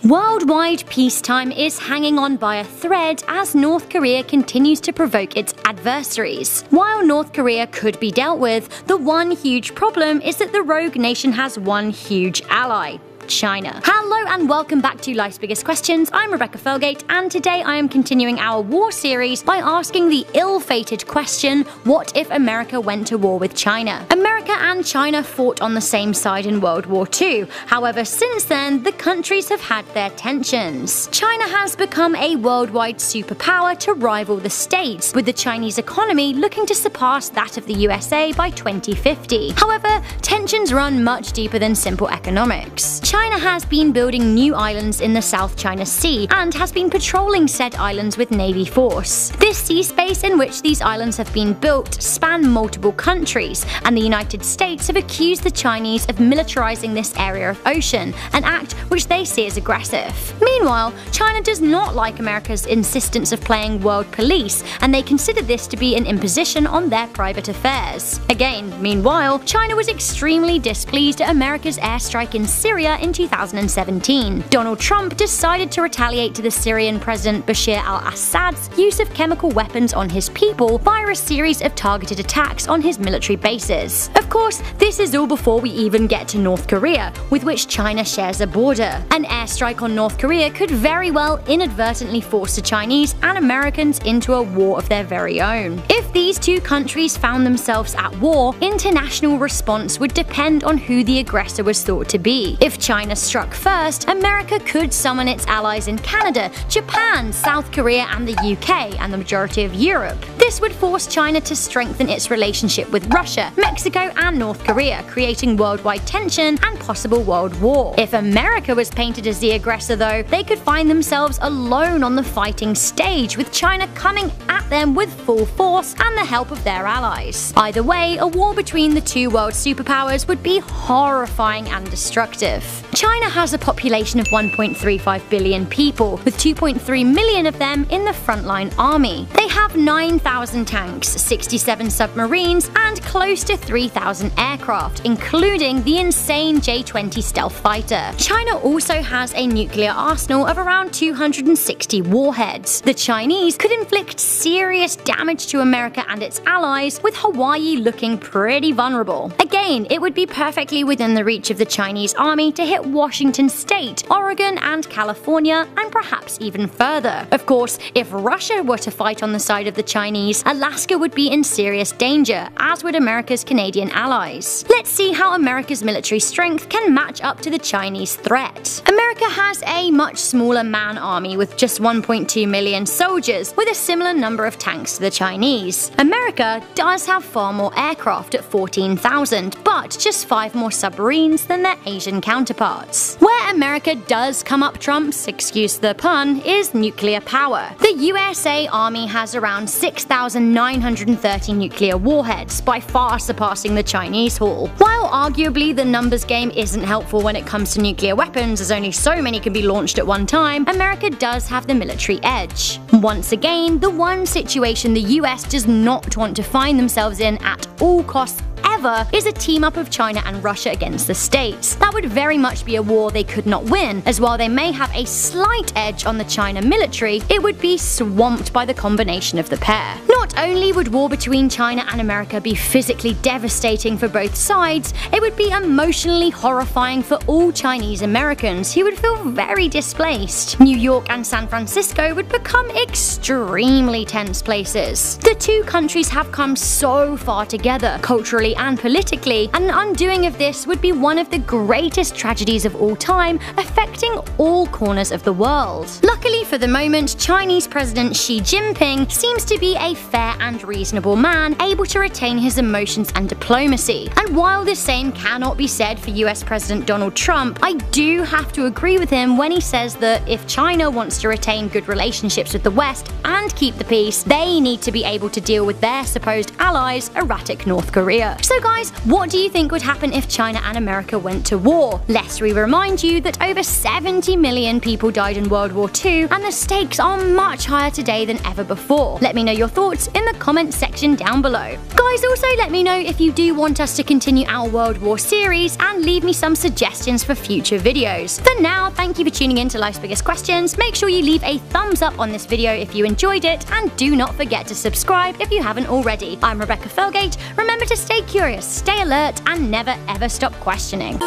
Worldwide peacetime is hanging on by a thread as North Korea continues to provoke its adversaries. While North Korea could be dealt with, the one huge problem is that the rogue nation has one huge ally: China. Hello and welcome back to Life's Biggest Questions. I'm Rebecca Felgate, and today I am continuing our war series by asking the ill-fated question, what if America went to war with China? America and China fought on the same side in World War II. However, since then, the countries have had their tensions. China has become a worldwide superpower to rival the States, with the Chinese economy looking to surpass that of the USA by 2050. However, tensions run much deeper than simple economics. China has been building new islands in the South China Sea and has been patrolling said islands with Navy force. This sea space in which these islands have been built span multiple countries, and the United States have accused the Chinese of militarizing this area of ocean, an act which they see as aggressive. Meanwhile, China does not like America's insistence of playing world police, and they consider this to be an imposition on their private affairs. Again, meanwhile, China was extremely displeased at America's airstrike in Syria in 2017. Donald Trump decided to retaliate to the Syrian President Bashar al-Assad's use of chemical weapons on his people via a series of targeted attacks on his military bases. Of course, this is all before we even get to North Korea, with which China shares a border. An airstrike on North Korea could very well inadvertently force the Chinese and Americans into a war of their very own. If these two countries found themselves at war, international response would depend on who the aggressor was thought to be. If China struck first, America could summon its allies in Canada, Japan, South Korea, and the UK, and the majority of Europe. This would force China to strengthen its relationship with Russia, Mexico, and North Korea, creating worldwide tension and possible world war. If America was painted as the aggressor though, they could find themselves alone on the fighting stage, with China coming at them with full force and the help of their allies. Either way, a war between the two world superpowers would be horrifying and destructive. China has a population of 1.35 billion people, with 2.3 million of them in the frontline army. They have 9,000 tanks, 67 submarines, and close to 3,000 aircraft, including the insane J-20 stealth fighter. China also has a nuclear arsenal of around 260 warheads. The Chinese could inflict serious damage to America and its allies, with Hawaii looking pretty vulnerable. Again, it would be perfectly within the reach of the Chinese army to hit Washington State, Oregon, and California, and perhaps even further. Of course, if Russia were to fight on the side of the Chinese, Alaska would be in serious danger, as would America's Canadian allies. Let's see how America's military strength can match up to the Chinese threat. America has a much smaller man army with just 1.2 million soldiers, with a similar number of tanks to the Chinese. America does have far more aircraft at 14,000, but just 5 more submarines than their Asian counterparts. Where America does come up trumps, excuse the pun, is nuclear power. The USA Army has around 6,930 nuclear warheads, by far surpassing the Chinese haul. While arguably the numbers game isn't helpful when it comes to nuclear weapons, as only so many can be launched at one time, America does have the military edge. Once again, the one situation the US does not want to find themselves in at all costs ever is a team-up of China and Russia against the States. That would very much be a war they could not win, as while they may have a slight edge on the China military, it would be swamped by the combination of the pair. Not only would war between China and America be physically devastating for both sides, it would be emotionally horrifying for all Chinese Americans, who would feel very displaced. New York and San Francisco would become extremely tense places. The two countries have come so far together, culturally and politically, and an undoing of this would be one of the greatest tragedies of all time, affecting all corners of the world. Luckily for the moment, Chinese President Xi Jinping seems to be a fair and reasonable man, able to retain his emotions and diplomacy. And while the same cannot be said for US President Donald Trump, I do have to agree with him when he says that if China wants to retain good relationships with the West and keep the peace, they need to be able to deal with their supposed allies, erratic North Korea. So guys, what do you think would happen if China and America went to war? Lest we remind you that over 70 million people died in World War II, and the stakes are much higher today than ever before. Let me know your thoughts in the comment section down below. Guys, also let me know if you do want us to continue our World War series and leave me some suggestions for future videos. For now, thank you for tuning in to Life's Biggest Questions. Make sure you leave a thumbs up on this video if you enjoyed it, and do not forget to subscribe if you haven't already. I'm Rebecca Felgate. Remember to stay curious, stay alert, and never ever stop questioning.